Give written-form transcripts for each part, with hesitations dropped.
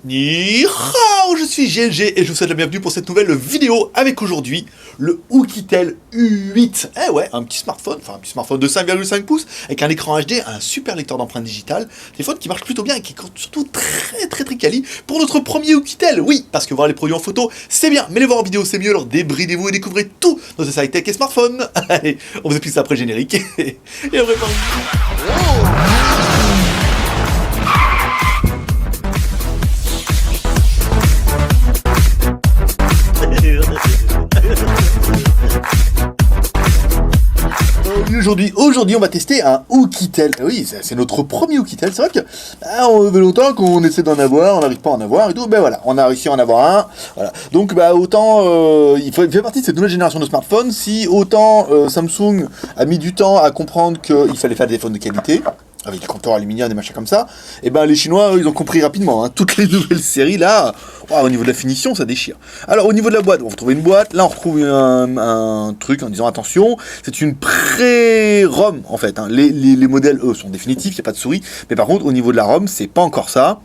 Ni hao, je suis GLG et je vous souhaite la bienvenue pour cette nouvelle vidéo avec aujourd'hui le Oukitel U8. Eh ouais, un petit smartphone de 5,5 pouces avec un écran HD, un super lecteur d'empreintes digitales, téléphone qui marche plutôt bien et qui est surtout très quali pour notre premier Oukitel. Oui, parce que voir les produits en photo c'est bien, mais les voir en vidéo c'est mieux, alors débridez-vous et découvrez tout dans ce high-tech et smartphone. Allez, on vous explique ça après le générique et après Aujourd'hui, on va tester un Oukitel. Oui, c'est notre premier Oukitel. C'est vrai que on fait longtemps qu'on essaie d'en avoir, on n'arrive pas à en avoir et tout. Ben voilà, on a réussi à en avoir un. Voilà. Donc autant il fait partie de cette nouvelle génération de smartphones. Si autant Samsung a mis du temps à comprendre qu'il fallait faire des téléphones de qualité, avec des compteurs aluminium, des machins comme ça, et les Chinois, ils ont compris rapidement, hein. Toutes les nouvelles séries, là, au niveau de la finition, ça déchire. Alors, au niveau de la boîte, on retrouve une boîte, là, on retrouve un truc en disant, attention, c'est une pré-ROM, en fait, hein. Les modèles, eux, sont définitifs, il n'y a pas de souris, mais par contre, au niveau de la ROM, c'est pas encore ça.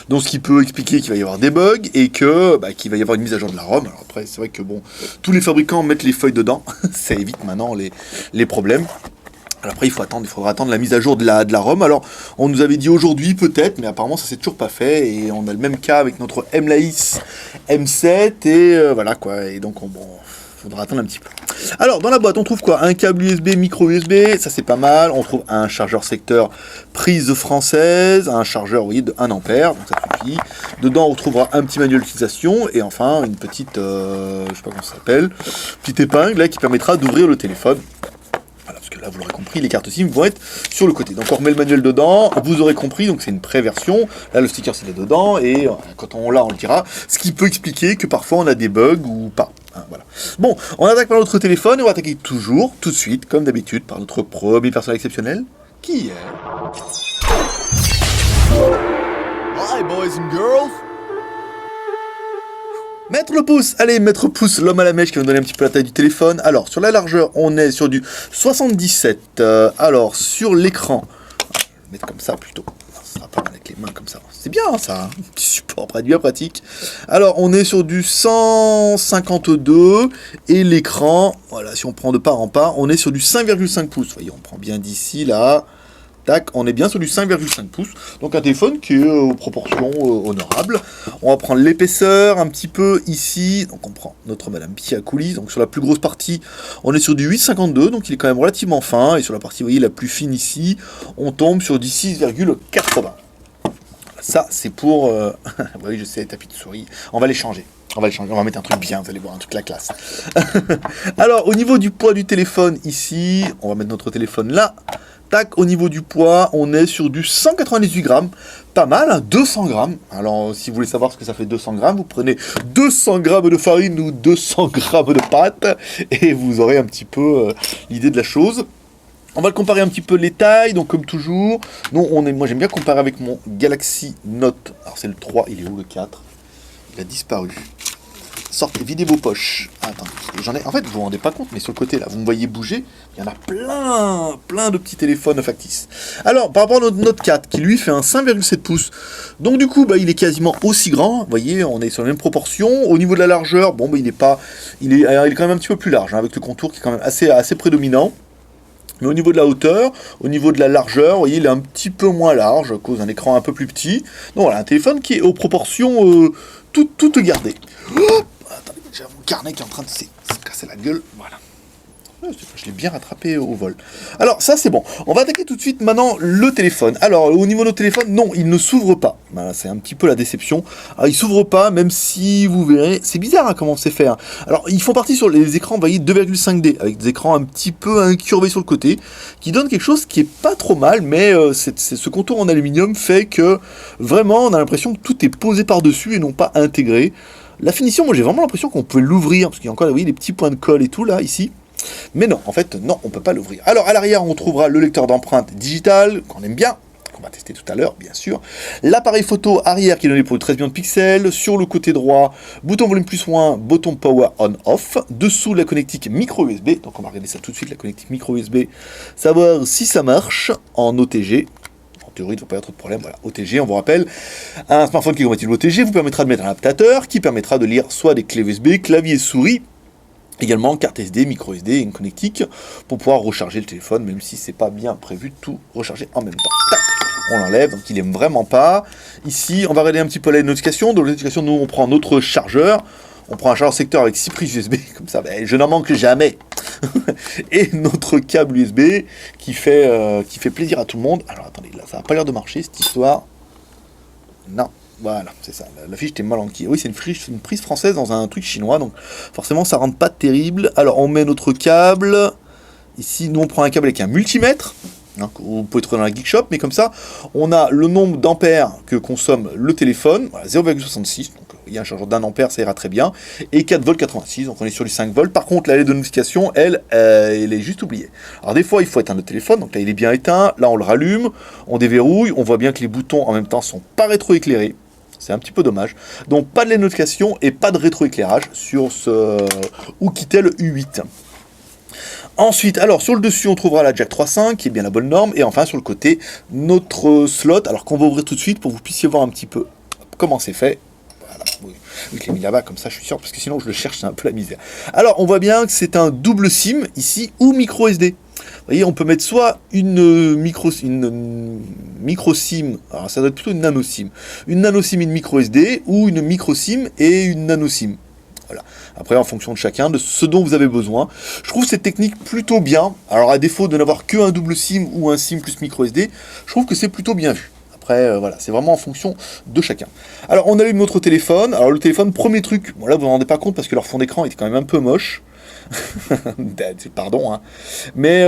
Donc, ce qui peut expliquer qu'il va y avoir des bugs, et que, qu'il va y avoir une mise à jour de la ROM. Alors après, c'est vrai que, tous les fabricants mettent les feuilles dedans, ça évite maintenant les problèmes. Alors après, il faudra attendre la mise à jour de la ROM. Alors, on nous avait dit aujourd'hui peut-être, mais apparemment ça s'est toujours pas fait. Et on a le même cas avec notre MLAIS M7 et voilà quoi. Et donc, faudra attendre un petit peu. Alors, dans la boîte, on trouve quoi? Un câble USB, micro USB, ça c'est pas mal. On trouve un chargeur secteur prise française, un chargeur, vous voyez, de 1 ampère, donc ça suffit. Dedans, on retrouvera un petit manuel d'utilisation et enfin une petite, je sais pas comment ça s'appelle, petite épingle là qui permettra d'ouvrir le téléphone. Là, vous l'aurez compris, les cartes SIM vont être sur le côté. Donc, on remet le manuel dedans, vous aurez compris, donc c'est une pré-version. Là, le sticker, c'est là dedans, et quand on l'a, on le dira. Ce qui peut expliquer que parfois, on a des bugs ou pas. Hein, voilà. Bon, on attaque par notre téléphone, et on va attaquer toujours, tout de suite, comme d'habitude, par notre premier personnage exceptionnel, qui est... Hi, boys and girls! Mettre le pouce, allez, mettre pouce, l'homme à la mèche qui va nous donner un petit peu la taille du téléphone. Alors, sur la largeur, on est sur du 77. Alors, sur l'écran, je vais mettre comme ça plutôt. Ça sera pas mal avec les mains comme ça. C'est bien ça, un petit support bien pratique. Alors, on est sur du 152 et l'écran, voilà, si on prend de part en part, on est sur du 5,5 pouces. Vous voyez, on prend bien d'ici, là. Tac, on est bien sur du 5,5 pouces, donc un téléphone qui est aux proportions honorables. On va prendre l'épaisseur un petit peu ici, donc on prend notre Madame Piacouli, donc sur la plus grosse partie, on est sur du 8,52, donc il est quand même relativement fin, et sur la partie, vous voyez, la plus fine ici, on tombe sur du 6,80. Ça, c'est pour... oui, je sais, tapis de souris, on va les changer. On va mettre un truc bien, vous allez voir, un truc la classe. Alors, au niveau du poids du téléphone, ici, on va mettre notre téléphone là. Tac, au niveau du poids, on est sur du 198 grammes. Pas mal, hein, 200 grammes. Alors, si vous voulez savoir ce que ça fait 200 grammes, vous prenez 200 grammes de farine ou 200 grammes de pâte et vous aurez un petit peu l'idée de la chose. On va le comparer un petit peu les tailles, donc comme toujours. Moi, j'aime bien comparer avec mon Galaxy Note. Alors, c'est le 3, il est où le 4? Il a disparu. Sortez, videz vos poches. Attendez, en fait, vous vous rendez pas compte, mais sur le côté, là, vous me voyez bouger, il y en a plein de petits téléphones factices. Alors, par rapport à notre Note 4, qui lui fait un 5,7 pouces, donc du coup, il est quasiment aussi grand, vous voyez, on est sur la même proportion. Au niveau de la largeur, il est quand même un petit peu plus large, hein, avec le contour qui est quand même assez prédominant. Mais au niveau de la hauteur, au niveau de la largeur, vous voyez, il est un petit peu moins large, à cause d'un écran un peu plus petit. Donc voilà, un téléphone qui est aux proportions toutes gardées. Oh, attendez, j'ai mon carnet qui est en train de se casser la gueule, voilà. Je l'ai bien rattrapé au vol. Alors ça c'est bon, on va attaquer tout de suite maintenant le téléphone. Alors au niveau de notre téléphone, non, il ne s'ouvre pas. Voilà, c'est un petit peu la déception. Alors il s'ouvre pas, même si vous verrez, c'est bizarre hein, comment c'est fait. Hein. Alors ils font partie sur les écrans, vous voyez, 2,5D, avec des écrans un petit peu incurvés sur le côté, qui donne quelque chose qui est pas trop mal, mais ce contour en aluminium fait que vraiment on a l'impression que tout est posé par-dessus et non pas intégré. La finition, moi j'ai vraiment l'impression qu'on peut l'ouvrir, parce qu'il y a encore, vous voyez, les petits points de colle et tout là, ici. Mais non, en fait, non, on ne peut pas l'ouvrir. Alors, à l'arrière, on trouvera le lecteur d'empreintes digitales, qu'on aime bien, qu'on va tester tout à l'heure, bien sûr. L'appareil photo arrière qui est donné pour 13 millions de pixels. Sur le côté droit, bouton volume plus moins, bouton power on-off. Dessous, la connectique micro USB. Donc, on va regarder ça tout de suite, la connectique micro USB. Savoir si ça marche en OTG. En théorie, il ne devrait pas y avoir trop de problème. Voilà, OTG, on vous rappelle, un smartphone qui est compatible OTG vous permettra de mettre un adaptateur qui permettra de lire soit des clés USB, clavier, souris, également carte SD, micro SD et une connectique pour pouvoir recharger le téléphone, même si c'est pas bien prévu de tout recharger en même temps. Tac, on l'enlève, donc il aime vraiment pas. Ici, on va regarder un petit peu la notification. Dans la notification, nous, on prend notre chargeur. On prend un chargeur secteur avec 6 prises USB, comme ça, ben, je n'en manque jamais. Et notre câble USB qui fait plaisir à tout le monde. Alors attendez, là, ça n'a pas l'air de marcher cette histoire. Non. Voilà, c'est ça, la fiche était mal enquillée. Oui, c'est une prise française dans un truc chinois, donc forcément ça rentre pas terrible. Alors on met notre câble, ici nous on prend un câble avec un multimètre, hein, que vous pouvez trouver dans la Geek Shop, mais comme ça, on a le nombre d'ampères que consomme le téléphone, voilà, 0,66, donc il y a un chargeur d'1 ampère, ça ira très bien, et 4,86 V, donc on est sur du 5 volts. Par contre, la LED de notification, elle est juste oubliée. Alors des fois, il faut éteindre le téléphone, donc là il est bien éteint, là on le rallume, on déverrouille, on voit bien que les boutons en même temps sont pas rétroéclairés. C'est un petit peu dommage. Donc pas de notification et pas de rétroéclairage sur ce Oukitel U8. Ensuite, alors sur le dessus, on trouvera la jack 3.5 qui est bien la bonne norme. Et enfin sur le côté, notre slot, alors qu'on va ouvrir tout de suite pour que vous puissiez voir un petit peu comment c'est fait. Voilà, oui, je l'ai mis là-bas comme ça, je suis sûr, parce que sinon je le cherche, c'est un peu la misère. Alors on voit bien que c'est un double SIM ici ou micro SD. Vous voyez, on peut mettre soit une micro SIM, alors ça doit être plutôt une nano SIM, une micro SD ou une micro SIM et une nano SIM. Voilà. Après, en fonction de chacun, de ce dont vous avez besoin. Je trouve cette technique plutôt bien. Alors, à défaut de n'avoir qu'un double SIM ou un SIM plus micro SD, je trouve que c'est plutôt bien vu. Après, voilà, c'est vraiment en fonction de chacun. Alors, on allume notre téléphone. Alors, le téléphone, premier truc, bon là, vous ne vous rendez pas compte parce que leur fond d'écran était quand même un peu moche. Pardon, hein. Mais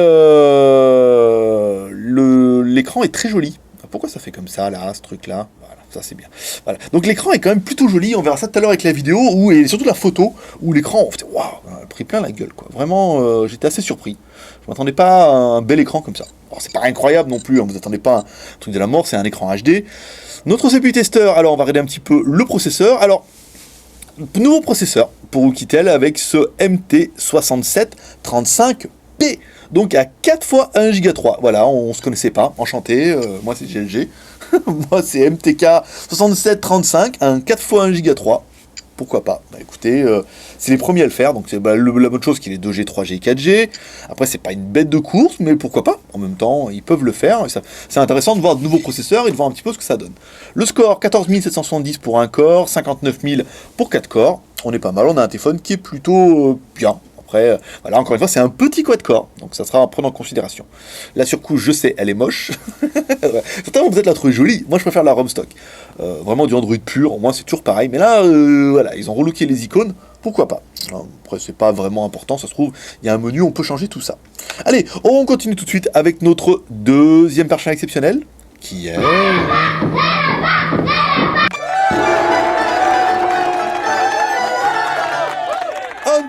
l'écran est très joli. Pourquoi ça fait comme ça, là, ce truc-là? Voilà, ça c'est bien. Voilà. Donc l'écran est quand même plutôt joli. On verra ça tout à l'heure avec la vidéo, et surtout la photo, où l'écran, waouh, a pris plein la gueule, quoi. Vraiment, j'étais assez surpris. Je m'attendais pas à un bel écran comme ça. Alors, c'est pas incroyable non plus, hein, vous attendez pas un truc de la mort, c'est un écran HD. Notre CPU testeur, alors on va regarder un petit peu le processeur. Alors, nouveau processeur pour Oukitel avec ce MT6735P. Donc à 4 fois 1 Go 3. Voilà, on se connaissait pas, enchanté, moi c'est GLG. Moi c'est MTK 6735, un 4 fois 1 Go 3. Pourquoi pas? Bah écoutez, c'est les premiers à le faire, donc c'est la bonne chose qu'il est 2G, 3G, 4G. Après, c'est pas une bête de course, mais pourquoi pas? En même temps, ils peuvent le faire. C'est intéressant de voir de nouveaux processeurs et de voir un petit peu ce que ça donne. Le score, 14 770 pour un corps, 59 000 pour 4 corps. On est pas mal, on a un téléphone qui est plutôt bien. Après, voilà, encore une fois, c'est un petit quad-core, donc ça sera à prendre en considération. La surcouche, je sais, elle est moche. Certains vont peut-être la trouver jolie. Moi, je préfère la ROM stock. Vraiment du Android pur, au moins c'est toujours pareil. Mais là, voilà, ils ont relooké les icônes, pourquoi pas. Après, c'est pas vraiment important, ça se trouve, il y a un menu, on peut changer tout ça. Allez, on continue tout de suite avec notre deuxième perchin exceptionnel, qui est...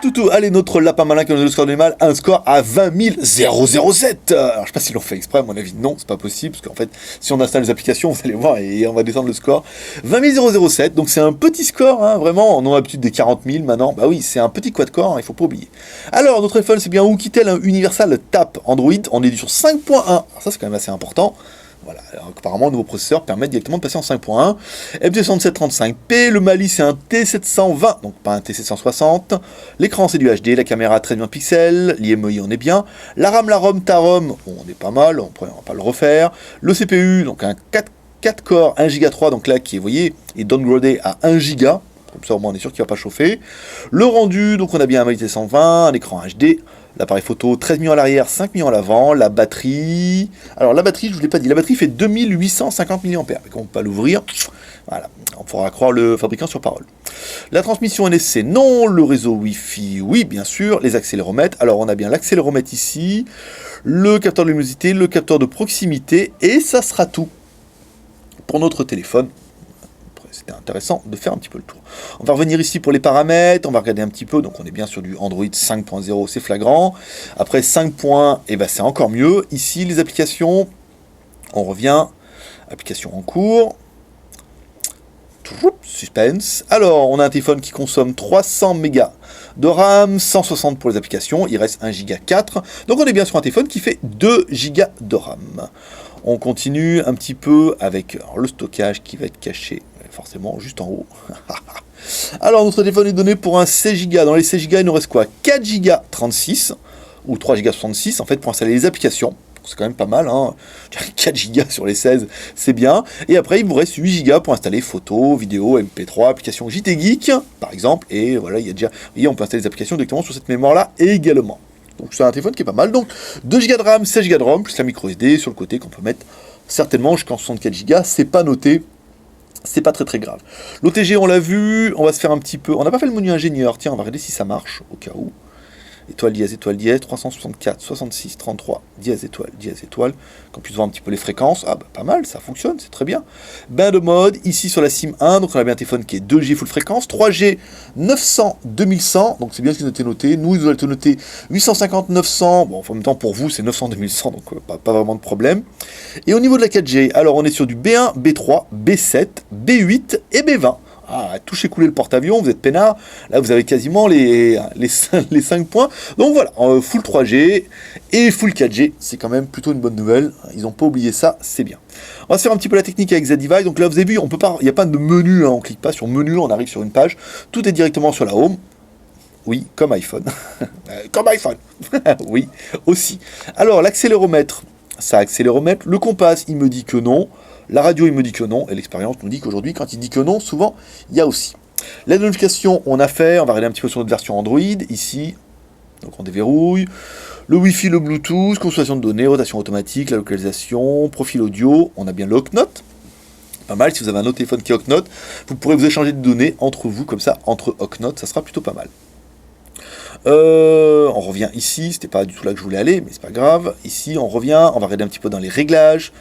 Toutou, allez, notre lapin malin qui a donné le score du mal, un score à 20 007. Alors, je sais pas s'ils l'ont fait exprès, à mon avis, non, c'est pas possible, parce qu'en fait, si on installe les applications, vous allez voir, et on va descendre le score. 20 007, donc c'est un petit score, hein, vraiment, on a l'habitude des 40 000 maintenant, bah oui, c'est un petit quad-core, hein, il faut pas oublier. Alors, notre téléphone, c'est bien Oukitel, un Universal Tap Android, on est sur 5.1, alors ça c'est quand même assez important. Voilà, alors, apparemment, le nouveau processeur permet directement de passer en 5.1. MT6735P, le Mali c'est un T720, donc pas un T760. L'écran c'est du HD, la caméra 13 millions de pixels, l'IMEI on est bien. La RAM, la ROM, ta ROM, on est pas mal, on va pas le refaire. Le CPU, donc un 4 corps, 1 Go 3, donc là qui est, vous voyez, est downgradé à 1 Go. Comme ça au moins on est sûr qu'il ne va pas chauffer. Le rendu, donc on a bien un Mali T120, un écran HD. L'appareil photo, 13 millions à l'arrière, 5 millions à l'avant. La batterie... Alors la batterie, je ne vous l'ai pas dit, la batterie fait 2850 mAh. On ne peut pas l'ouvrir. Voilà, on pourra croire le fabricant sur parole. La transmission NSC, non. Le réseau Wi-Fi, oui, bien sûr. Les accéléromètres. Alors on a bien l'accéléromètre ici. Le capteur de luminosité, le capteur de proximité. Et ça sera tout pour notre téléphone. C'était intéressant de faire un petit peu le tour. On va revenir ici pour les paramètres, on va regarder un petit peu, donc on est bien sur du Android 5.0, c'est flagrant. Après 5. Et ben c'est encore mieux. Ici, les applications, on revient, applications en cours. Suspense. Alors, on a un téléphone qui consomme 300 mégas de RAM, 160 pour les applications, il reste 1 Go 4. Donc on est bien sur un téléphone qui fait 2 Go de RAM. On continue un petit peu avec le stockage qui va être caché, forcément, juste en haut. Alors notre téléphone est donné pour un 16 Go. Dans les 16 Go, il nous reste quoi? 4 Go 36 ou 3 Go 66 en fait pour installer les applications. C'est quand même pas mal, hein. 4 Go sur les 16, c'est bien. Et après, il vous reste 8 Go pour installer photos, vidéos, MP3, applications JT Geek, par exemple. Et voilà, il y a déjà, vous voyez, on peut installer les applications directement sur cette mémoire-là également. Donc c'est un téléphone qui est pas mal. Donc 2 Go de RAM, 16 Go de ROM, plus la micro SD sur le côté qu'on peut mettre certainement jusqu'en 64 Go. C'est pas noté. C'est pas très grave. L'OTG, on l'a vu, on va se faire un petit peu... On n'a pas fait le menu ingénieur, tiens, on va regarder si ça marche, au cas où. Étoile, dièse, 364, 66, 33, dièse, étoile, qu'on puisse voir un petit peu les fréquences. Ah bah pas mal, ça fonctionne, c'est très bien. Bain de mode, ici sur la SIM 1, donc on a bien un téléphone qui est 2G full fréquence, 3G 900, 2100, donc c'est bien ce qui nous était noté. Nous, ils ont été noté 850, 900, bon, en même temps pour vous c'est 900, 2100, donc pas vraiment de problème. Et au niveau de la 4G, alors on est sur du B1, B3, B7, B8 et B20. Ah, touchez couler le porte-avions, vous êtes peinard. Là, vous avez quasiment les 5 points. Donc voilà, full 3G et full 4G, c'est quand même plutôt une bonne nouvelle. Ils n'ont pas oublié ça, c'est bien. On va se faire un petit peu la technique avec Z-Device. Donc là, vous avez vu, on peut pas, il n'y a pas de menu, hein, on clique pas sur menu, on arrive sur une page. Tout est directement sur la home. Oui, comme iPhone. Comme iPhone. Oui, aussi. Alors, l'accéléromètre, ça accéléromètre. Le compas, il me dit que non. La radio, il me dit que non, et l'expérience nous dit qu'aujourd'hui, quand il dit que non, souvent, il y a aussi. La notification, on a fait, on va regarder un petit peu sur notre version Android, ici, donc on déverrouille. Le Wi-Fi, le Bluetooth, consultation de données, rotation automatique, la localisation, profil audio, on a bien le Oknote. Pas mal, si vous avez un autre téléphone qui est Oknote, vous pourrez vous échanger des données entre vous, comme ça, entre Oknote, ça sera plutôt pas mal. On revient ici, c'était pas du tout là que je voulais aller, mais c'est pas grave. Ici, on revient, on va regarder un petit peu dans les réglages.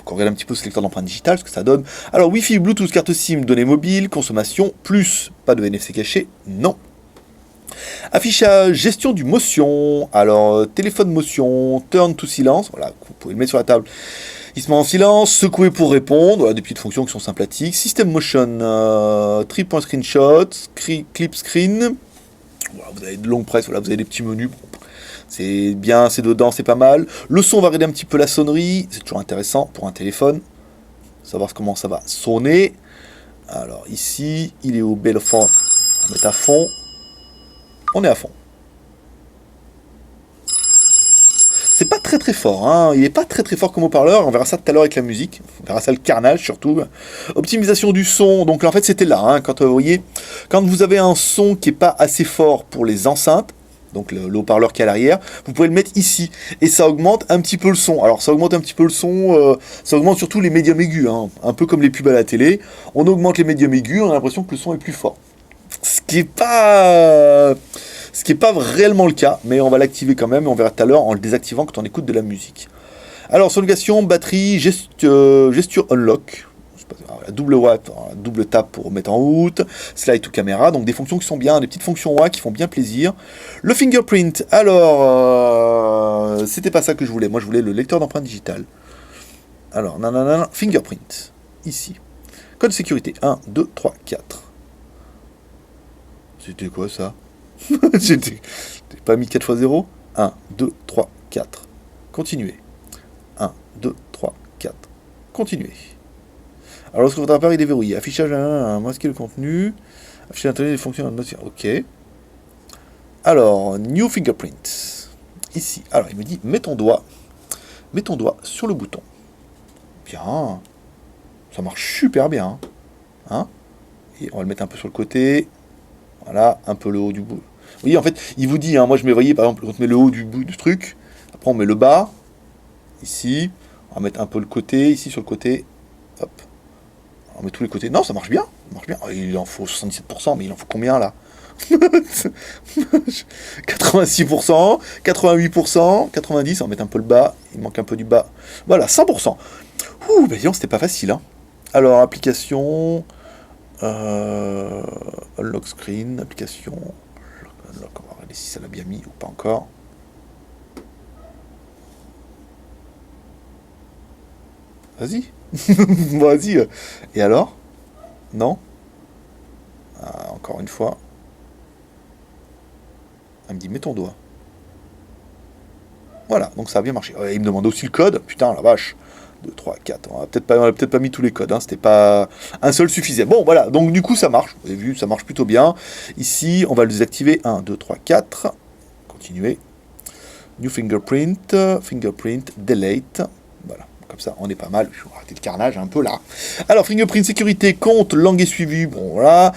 On regarde un petit peu ce lecteur d'empreintes digitales, ce que ça donne. Alors, Wi-Fi, Bluetooth, carte SIM, données mobiles, consommation, plus, pas de NFC caché, non. Affichage, gestion du motion. Alors, téléphone motion, turn to silence, voilà, vous pouvez le mettre sur la table. Il se met en silence, secouer pour répondre, voilà, des petites fonctions qui sont sympathiques. System motion, 3-point screenshot, clip screen. Voilà, vous avez de longues presses, voilà, vous avez des petits menus. Bon, c'est bien, c'est dedans, c'est pas mal. Le son, on va regarder un petit peu la sonnerie. C'est toujours intéressant pour un téléphone. Savoir comment ça va sonner. Alors ici, il est au Belfort. On met à fond. On est à fond. C'est pas très fort, hein. Il est pas très fort comme haut-parleur. On verra ça tout à l'heure avec la musique. On verra ça le carnage surtout. Optimisation du son. Donc là, en fait, c'était là. Hein, quand vous voyez, quand vous avez un son qui est pas assez fort pour les enceintes, donc le haut-parleur qui est à l'arrière, vous pouvez le mettre ici, et ça augmente un petit peu le son. Alors ça augmente un petit peu le son, ça augmente surtout les médiums aigus, hein, un peu comme les pubs à la télé. On augmente les médiums aigus, on a l'impression que le son est plus fort. Ce qui est pas réellement le cas, mais on va l'activer quand même, et on verra tout à l'heure en le désactivant quand on écoute de la musique. Alors, sonnerisation, batterie, gesture unlock. Double tap pour mettre en route, slide to caméra, donc des fonctions qui sont bien, des petites fonctions qui font bien plaisir. Le fingerprint, alors, c'était pas ça que je voulais, moi je voulais le lecteur d'empreintes digitales. Alors, non, fingerprint, ici. Code sécurité, 1, 2, 3, 4. C'était quoi ça? T'es pas mis 4 x 0? 1, 2, 3, 4. Continuez. 1, 2, 3, 4. Continuez. Alors, lorsque votre appareil est déverrouillé, affichage, masquer le contenu, afficher l'intérieur des fonctions, ok. Alors, new fingerprint. Ici. Alors, il me dit, mets ton doigt sur le bouton. Bien. Ça marche super bien. Hein? Et on va le mettre un peu sur le côté. Voilà, un peu le haut du bout. Vous voyez, en fait, il vous dit, hein, moi je mets, voyez, par exemple, on met le haut du bout du truc. Après, on met le bas. Ici. On va mettre un peu le côté, ici sur le côté. Hop. On met tous les côtés. Non, ça marche bien. Ça marche bien. Il en faut 77%, mais il en faut combien là? 86%, 88%, 90%. On va mettre un peu le bas. Il manque un peu du bas. Voilà, 100%. Ouh, bah disons, c'était pas facile. Hein. Alors, application. Unlock screen. Application. Unlock, on va regarder si ça l'a bien mis ou pas encore. Vas-y. Vas-y. Et alors? Non? Encore une fois. Elle me dit, mets ton doigt. Voilà, donc ça a bien marché. Il me demande aussi le code. Putain, la vache. 2, 3, 4. On n'a peut-être pas mis tous les codes. Hein. C'était pas... Un seul suffisait. Bon, voilà. Donc, du coup, ça marche. Vous avez vu, ça marche plutôt bien. Ici, on va le désactiver. 1, 2, 3, 4. Continuer. New fingerprint. Fingerprint. Delete. Voilà. Comme ça, on est pas mal. Je vais arrêter le carnage un peu là. Alors, fingerprint, sécurité, compte, langue et suivi. Bon, voilà.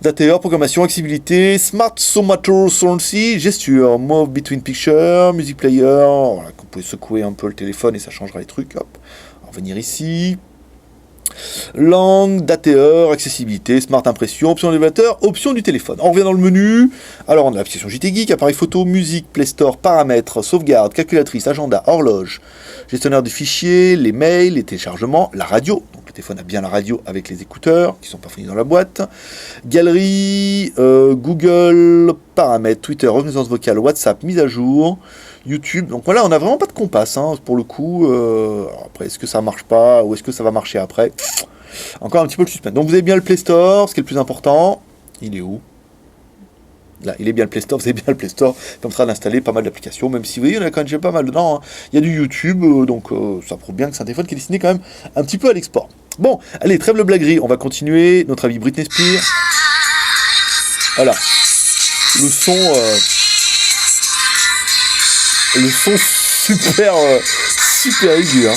Data, programmation, accessibilité, smart somator currency, gesture, move between picture, music player. Voilà, vous pouvez secouer un peu le téléphone et ça changera les trucs. Hop. On va venir ici. Langue, data, accessibilité, smart impression, option d'élévateur, option du téléphone. On revient dans le menu. Alors, on a l'application JT Geek, appareil photo, musique, Play Store, paramètres, sauvegarde, calculatrice, agenda, horloge, gestionnaire de fichiers, les mails, les téléchargements, la radio. Donc, le téléphone a bien la radio avec les écouteurs qui ne sont pas fournis dans la boîte. Galerie, Google, paramètres, Twitter, reconnaissance vocale, WhatsApp, mise à jour. YouTube, donc voilà, on n'a vraiment pas de compas, hein, pour le coup. Après, est-ce que ça marche pas, ou est-ce que ça va marcher après? Encore un petit peu le suspense. Donc vous avez bien le Play Store, ce qui est le plus important. Il est où? Là, il est bien le Play Store, vous avez bien le Play Store, ça permettra d'installer pas mal d'applications, même si vous voyez, il y en a quand même déjà pas mal dedans. Hein. Il y a du YouTube, donc ça prouve bien que c'est un téléphone qui est destiné quand même un petit peu à l'export. Bon, allez, trêve le blaguerie, on va continuer. Notre ami Britney Spears. Voilà. Le son... Le son super, super aigu, hein.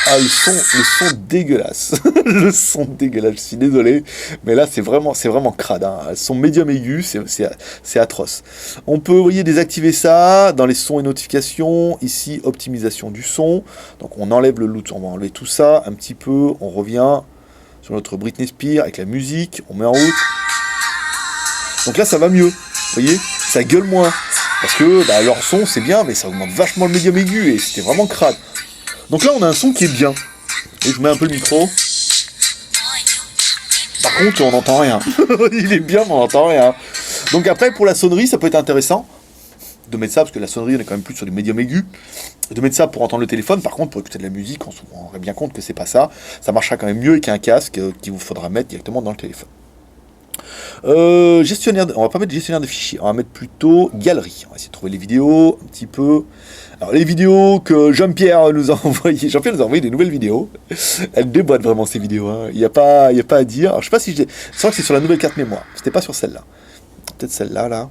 Ah, le son dégueulasse. Le son dégueulasse, je suis désolé. Mais là, c'est vraiment crade, hein. Le son médium aigu, c'est atroce. On peut, vous voyez, désactiver ça dans les sons et notifications. Ici, optimisation du son. Donc, on enlève le loot, on va enlever tout ça un petit peu. On revient sur notre Britney Spears avec la musique. On met en route. Donc là, ça va mieux. Vous voyez, ça gueule moins. Parce que bah, leur son c'est bien, mais ça augmente vachement le médium aigu et c'était vraiment crade. Donc là on a un son qui est bien. Et je mets un peu le micro. Par contre on n'entend rien. Il est bien mais on n'entend rien. Donc après pour la sonnerie ça peut être intéressant de mettre ça, parce que la sonnerie on est quand même plus sur du médium aigu. De mettre ça pour entendre le téléphone, par contre pour écouter de la musique on se rendrait bien compte que c'est pas ça. Ça marchera quand même mieux qu'un casque qu'il vous faudra mettre directement dans le téléphone. Gestionnaire, on va pas mettre gestionnaire de fichiers, on va mettre plutôt galerie. On va essayer de trouver les vidéos un petit peu. Alors les vidéos que Jean-Pierre nous a envoyées, Jean-Pierre nous a envoyé des nouvelles vidéos. Elle déboîte vraiment ces vidéos, hein. Il y a pas à dire. Alors je sais pas si je sens que c'est sur la nouvelle carte mémoire. C'était pas sur celle-là. Peut-être celle-là là.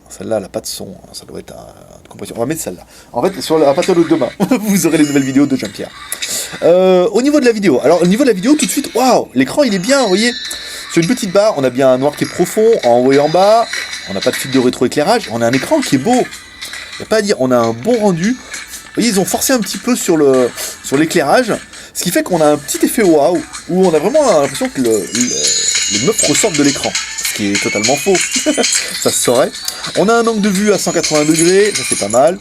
Celle-là, elle n'a pas de son, ça doit être une compression. On va mettre celle-là. En fait, à partir de demain, vous aurez les nouvelles vidéos de Jean-Pierre. Au niveau de la vidéo, alors au niveau de la vidéo, tout de suite, waouh, l'écran il est bien, vous voyez. Sur une petite barre, on a bien un noir qui est profond, en haut et en bas. On n'a pas de fil de rétroéclairage. On a un écran qui est beau. Il n'y a pas à dire, on a un bon rendu. Vous voyez, ils ont forcé un petit peu sur l'éclairage, ce qui fait qu'on a un petit effet waouh, où on a vraiment l'impression que les meufs ressortent de l'écran. Ce qui est totalement faux. Ça se saurait. On a un angle de vue à 180 degrés, ça c'est pas mal.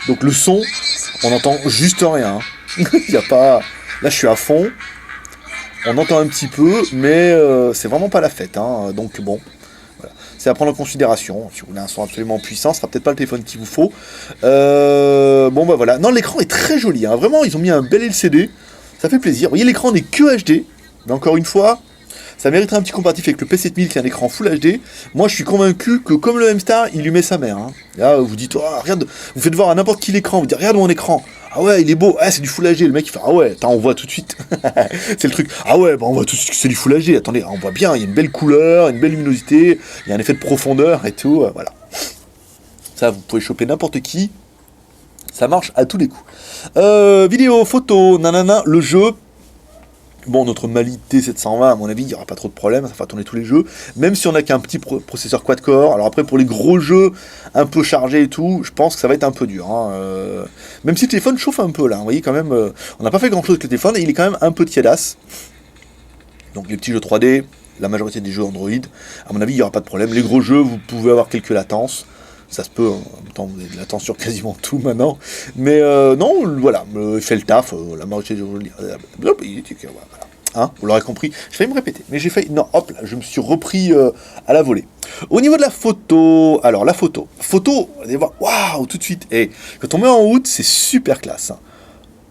Donc le son, on entend juste rien. Il y a pas... Là je suis à fond. On entend un petit peu, mais c'est vraiment pas la fête. Hein. Donc bon, voilà. C'est à prendre en considération. Si vous voulez un son absolument puissant, ce sera peut-être pas le téléphone qu'il vous faut. Bon bah voilà. Non, l'écran est très joli. Hein. Vraiment, ils ont mis un bel LCD. Ça fait plaisir. Vous voyez, l'écran n'est que HD. Mais encore une fois, ça mériterait un petit comparatif avec le P7000 qui a un écran Full HD. Moi, je suis convaincu que comme le M-Star, il lui met sa mère. Hein. Là, vous dites, oh, regarde, vous faites voir à n'importe qui l'écran. Vous dites, regarde mon écran. Ah ouais, il est beau. Ah, c'est du Full HD. Le mec, il fait, ah ouais, attends, on voit tout de suite. C'est le truc. Ah ouais, bah, on voit tout de suite que c'est du Full HD. Attendez, on voit bien, il y a une belle couleur, une belle luminosité, il y a un effet de profondeur et tout. Voilà. Ça, vous pouvez choper n'importe qui. Ça marche à tous les coups. Vidéo, photo, nanana, le jeu. Bon, notre Mali T720, à mon avis, il n'y aura pas trop de problème, ça fera tourner tous les jeux, même si on n'a qu'un petit processeur quad-core. Alors après, pour les gros jeux un peu chargés et tout, je pense que ça va être un peu dur. Hein. Même si le téléphone chauffe un peu là, vous voyez quand même, on n'a pas fait grand-chose avec le téléphone, et il est quand même un peu tiédasse. Donc les petits jeux 3D, la majorité des jeux Android, à mon avis, il n'y aura pas de problème. Les gros jeux, vous pouvez avoir quelques latences. Ça se peut, en même temps vous avez de latence sur quasiment tout maintenant. Mais non, voilà, il fait le taf, la majorité des jeux. Voilà. Hein, vous l'aurez compris, j'ai failli me répéter, mais j'ai failli... Non, hop là, je me suis repris à la volée. Au niveau de la photo, alors la photo, vous allez voir, waouh, tout de suite, et quand on met en route, c'est super classe. Hein.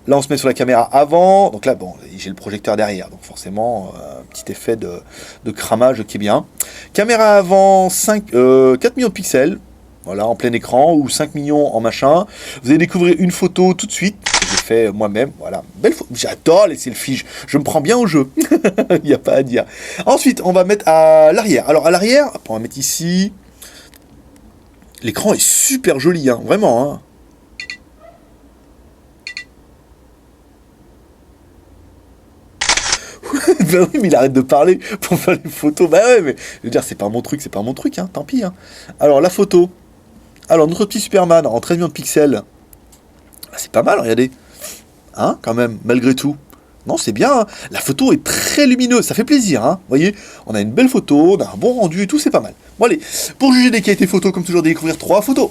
Là, on se met sur la caméra avant. Donc là, bon, j'ai le projecteur derrière. Donc forcément, un petit effet de cramage qui est bien. Caméra avant, 4 millions de pixels. Voilà, en plein écran. Ou 5 millions en machin. Vous allez découvrir une photo tout de suite. Que j'ai fait moi-même. Voilà, belle photo. J'adore les selfies. Je me prends bien au jeu. Il n'y a pas à dire. Ensuite, on va mettre à l'arrière. Alors, à l'arrière, on va mettre ici. L'écran est super joli, hein. Vraiment, hein. Ben oui, mais il arrête de parler pour faire les photos. Bah ouais, mais je veux dire, c'est pas mon truc, hein, tant pis. Hein. Alors, la photo. Alors, notre petit Superman en 13 millions de pixels. Ah, c'est pas mal, regardez. Hein, quand même, malgré tout. Non, c'est bien. Hein. La photo est très lumineuse, ça fait plaisir. Hein. Vous voyez, on a une belle photo, on a un bon rendu et tout, c'est pas mal. Bon, allez, pour juger des qualités photos, comme toujours, découvrir 3 photos.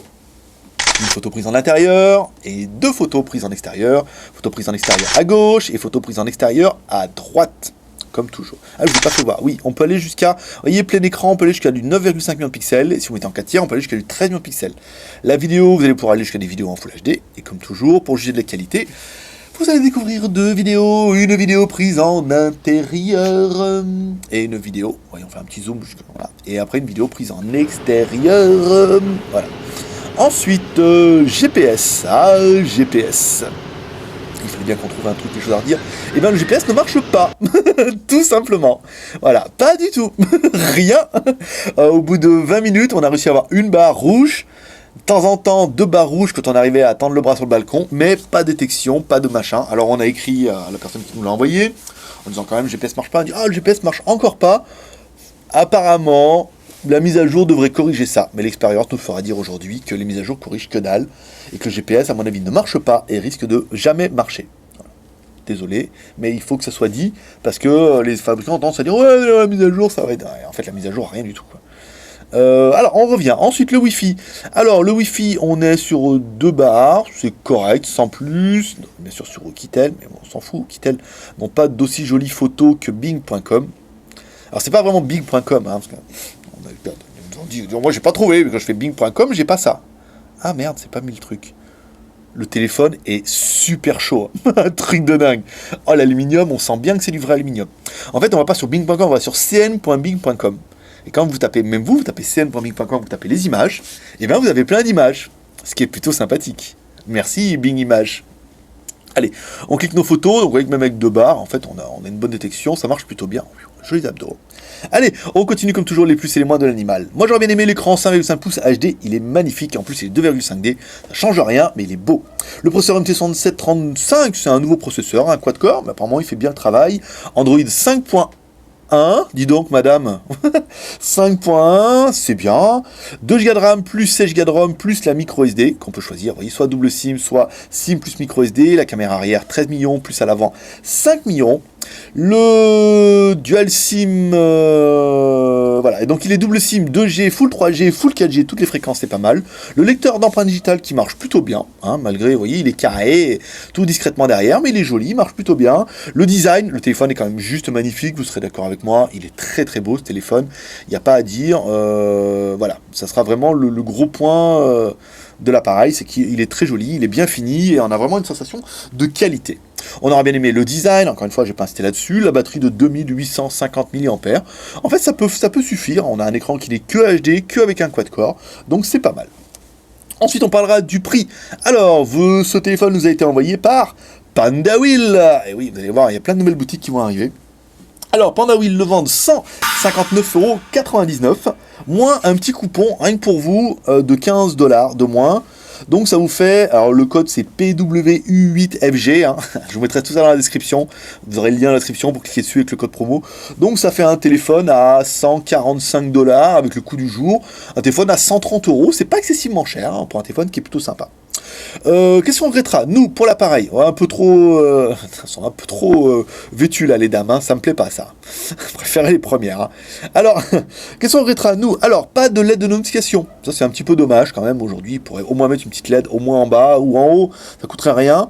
Une photo prise en intérieur et 2 photos prises en extérieur. Photo prise en extérieur à gauche et photo prise en extérieur à droite. Comme toujours. Ah, je ne vous ai pas fait voir. Oui, on peut aller jusqu'à, vous voyez, plein écran, on peut aller jusqu'à du 9,5 millions de pixels. Et si vous mettez en 4 tiers, on peut aller jusqu'à du 13 millions de pixels. La vidéo, vous allez pouvoir aller jusqu'à des vidéos en Full HD. Et comme toujours, pour juger de la qualité, vous allez découvrir 2 vidéos. Une vidéo prise en intérieur et une vidéo, voyons, on fait un petit zoom, voilà. Et après une vidéo prise en extérieur. Voilà. Ensuite, GPS. Ah, GPS. Il fallait bien qu'on trouve un truc, quelque chose à redire. Et bien le GPS ne marche pas, tout simplement. Voilà, pas du tout, rien. Au bout de 20 minutes, on a réussi à avoir une barre rouge. De temps en temps, 2 barres rouges quand on arrivait à tendre le bras sur le balcon, mais pas de détection, pas de machin. Alors on a écrit à la personne qui nous l'a envoyé, en disant quand même le GPS marche pas. On dit ah, le GPS marche encore pas. Apparemment, la mise à jour devrait corriger ça, mais l'expérience nous fera dire aujourd'hui que les mises à jour corrigent que dalle, et que le GPS, à mon avis, ne marche pas et risque de jamais marcher. Voilà. Désolé, mais il faut que ça soit dit, parce que les fabricants ont tendance à dire ouais, la mise à jour, ça va être... En fait, la mise à jour, rien du tout, quoi. Alors, on revient. Ensuite, le Wi-Fi. Alors, le Wi-Fi, on est sur 2 barres, c'est correct, sans plus. Bien sûr, sur Oukitel, mais bon, on s'en fout. Oukitel n'ont pas d'aussi jolies photos que Bing.com. Alors, c'est pas vraiment Bing.com, hein, parce que... Moi j'ai pas trouvé, mais quand je fais bing.com, j'ai pas ça. Ah merde, c'est pas mis le truc. Le téléphone est super chaud. Un truc de dingue. Oh, l'aluminium, on sent bien que c'est du vrai aluminium. En fait, on va pas sur bing.com, on va sur cn.bing.com. Et quand vous tapez, même vous tapez cn.bing.com, vous tapez les images, et bien vous avez plein d'images. Ce qui est plutôt sympathique. Merci Bing Images. Allez, on clique nos photos, donc vous voyez que même avec 2 barres, en fait, on a une bonne détection, ça marche plutôt bien. Jolis abdos. Allez, on continue comme toujours les plus et les moins de l'animal. Moi j'aurais bien aimé l'écran 5,5 pouces HD, il est magnifique, en plus il est 2,5D, ça change rien, mais il est beau. Le processeur MT6735, c'est un nouveau processeur, un quad-core, mais apparemment il fait bien le travail. Android 5.1, dis donc madame, 5.1, c'est bien. 2 Go de RAM plus 16 Go de ROM plus la micro SD qu'on peut choisir, vous voyez, soit double SIM, soit SIM plus micro SD. La caméra arrière 13 millions plus à l'avant 5 millions. Le Dual SIM, voilà, et donc il est double SIM 2G, Full 3G, Full 4G, toutes les fréquences, c'est pas mal. Le lecteur d'empreintes digitales qui marche plutôt bien, hein, malgré, vous voyez, il est carré, tout discrètement derrière, mais il est joli, il marche plutôt bien. Le design, le téléphone est quand même juste magnifique, vous serez d'accord avec moi, il est très très beau ce téléphone, il n'y a pas à dire, voilà, ça sera vraiment le gros point de l'appareil, c'est qu'il est très joli, il est bien fini, et on a vraiment une sensation de qualité. On aura bien aimé le design, encore une fois, j'ai pas insisté là-dessus, la batterie de 2850 mAh. En fait, ça peut suffire, on a un écran qui n'est que HD, que avec un quad-core, donc c'est pas mal. Ensuite, on parlera du prix. Alors, ce téléphone nous a été envoyé par Pandawil. Et oui, vous allez voir, il y a plein de nouvelles boutiques qui vont arriver. Alors, Pandawil le vendent 159,99 €, moins un petit coupon, rien que pour vous, de 15 $ de moins. Donc ça vous fait, alors le code c'est PWU8FG, hein. Je vous mettrai tout ça dans la description, vous aurez le lien dans la description pour cliquer dessus avec le code promo. Donc ça fait un téléphone à 145 $ avec le coût du jour, un téléphone à 130 €, c'est pas excessivement cher, hein, pour un téléphone qui est plutôt sympa. Qu'est-ce qu'on regrettera? Nous, pour l'appareil, on est un peu trop vêtus là les dames, hein, ça me plaît pas ça. Je préférais les premières. Hein. Alors, qu'est-ce qu'on regrettera? Nous, alors, pas de LED de notification. Ça c'est un petit peu dommage quand même aujourd'hui, il pourrait au moins mettre une petite LED au moins en bas ou en haut, ça coûterait rien.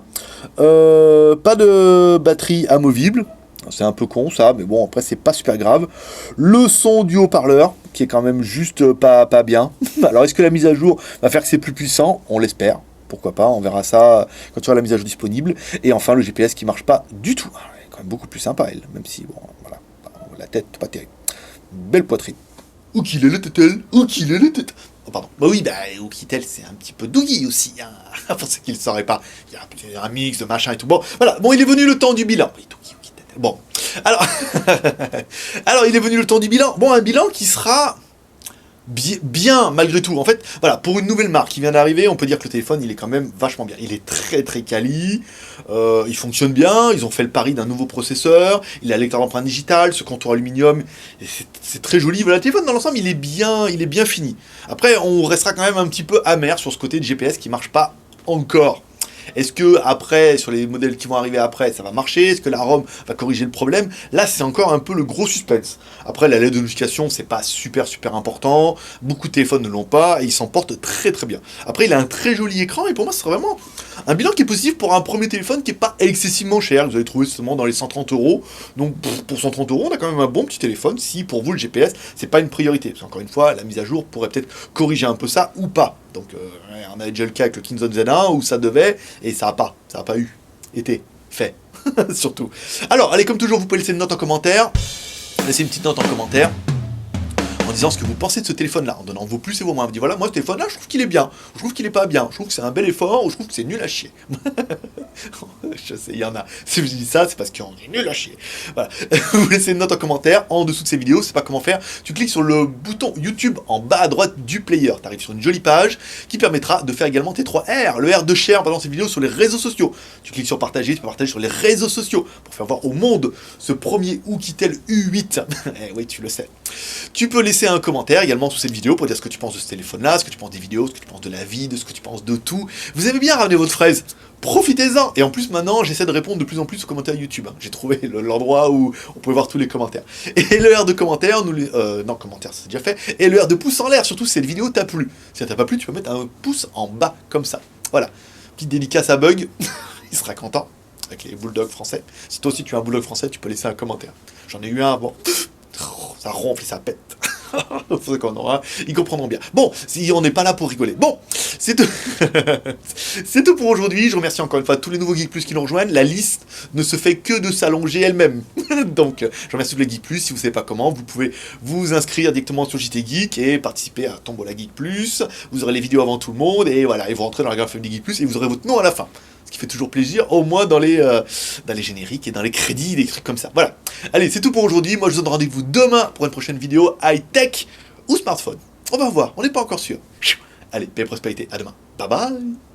Pas de batterie amovible. C'est un peu con ça, mais bon après c'est pas super grave. Le son du haut-parleur, qui est quand même juste pas bien. Alors est-ce que la mise à jour va faire que c'est plus puissant? On l'espère. pourquoi pas, on verra ça quand tu auras la mise à jour disponible. Et enfin, le GPS qui marche pas du tout. Elle est quand même beaucoup plus sympa, elle, même si, bon, voilà, la tête, pas terrible. Belle poitrine. Où qu'il est le tétel, où qu'il est le tétel. Oh, pardon. Bah oui, Oukitel, c'est un petit peu Dougie aussi, hein. Pour ceux qui ne le sauraient pas. Il y a un mix de machin et tout. Bon, voilà. Bon, il est venu le temps du bilan. Oui, Dougie, Oukitel. Bon. Alors, alors, il est venu le temps du bilan. Bon, un bilan qui sera bien malgré tout. En fait, voilà, pour une nouvelle marque qui vient d'arriver, on peut dire que le téléphone, il est quand même vachement bien. Il est très très quali, il fonctionne bien, ils ont fait le pari d'un nouveau processeur, il a lecteur d'empreinte digitale, ce contour aluminium, et c'est très joli. Voilà, le téléphone dans l'ensemble, il est bien fini. Après, on restera quand même un petit peu amer sur ce côté de GPS qui marche pas encore. Est-ce que après, sur les modèles qui vont arriver après, ça va marcher? Est-ce que la ROM va corriger le problème? Là, c'est encore un peu le gros suspense. Après, la LED de notification, c'est pas super important. Beaucoup de téléphones ne l'ont pas et ils s'en portent très très bien. Après, il a un très joli écran et pour moi, ce serait vraiment un bilan qui est positif pour un premier téléphone qui est pas excessivement cher. Vous allez trouver seulement dans les 130 €. Donc, pour 130 €, on a quand même un bon petit téléphone si pour vous le GPS, c'est pas une priorité. Parce qu'encore une fois, la mise à jour pourrait peut-être corriger un peu ça ou pas. Donc, on avait déjà le cas avec le Kinzone Z1 où ça devait, et ça n'a pas été fait, surtout. Alors, allez, comme toujours, vous pouvez laisser une note en commentaire, laissez une petite note en commentaire, en disant ce que vous pensez de ce téléphone-là, en donnant vos plus et vos moins. Vous dites, voilà, moi, ce téléphone-là, je trouve qu'il est bien, je trouve qu'il est pas bien, je trouve que c'est un bel effort, ou je trouve que c'est nul à chier. Je sais, il y en a. Si je dis ça, c'est parce qu'on est nul à chier. Voilà. Vous laissez une note en commentaire, en dessous de ces vidéos, c'est pas comment faire. Tu cliques sur le bouton YouTube en bas à droite du player. Tu arrives sur une jolie page qui permettra de faire également tes 3 R. Le R de share pendant ces vidéos sur les réseaux sociaux. Tu cliques sur partager, tu peux partager sur les réseaux sociaux pour faire voir au monde ce premier Oukitel U8. Eh oui, tu le sais. Tu peux laisser un commentaire également sous cette vidéo pour dire ce que tu penses de ce téléphone-là, ce que tu penses des vidéos, ce que tu penses de la vie, de ce que tu penses de tout. Vous aimez bien ramener votre fraise? Profitez-en. Et en plus, maintenant, j'essaie de répondre de plus en plus aux commentaires YouTube. J'ai trouvé l'endroit où on pouvait voir tous les commentaires. Et le R de commentaire, non, commentaire, c'est déjà fait. Et le R de pouce en l'air, surtout si cette vidéo t'a plu. Si ça t'a pas plu, tu peux mettre un pouce en bas, comme ça. Voilà. Petite dédicace à Bug. Il sera content. Avec les bulldogs français. Si toi aussi tu es un bulldog français, tu peux laisser un commentaire. J'en ai eu un, bon. Ça ronfle et ça pète. Ceux qu'on aura, ils comprendront bien. Bon, si on n'est pas là pour rigoler. Bon, c'est tout. C'est tout pour aujourd'hui. Je remercie encore une fois tous les nouveaux Geek Plus qui nous rejoignent. La liste ne se fait que de s'allonger elle-même. Donc, je remercie tous les Geek Plus. Si vous ne savez pas comment, vous pouvez vous inscrire directement sur JT Geek et participer à Tombola Geek Plus. Vous aurez les vidéos avant tout le monde et voilà, et vous rentrez dans la grande famille Geek Plus et vous aurez votre nom à la fin. Ce qui fait toujours plaisir, au moins dans les génériques et dans les crédits, des trucs comme ça. Voilà. Allez, c'est tout pour aujourd'hui. Moi, je vous donne rendez-vous demain pour une prochaine vidéo high-tech ou smartphone. On va voir, on n'est pas encore sûr. Allez, paix et prospérité, à demain. Bye bye.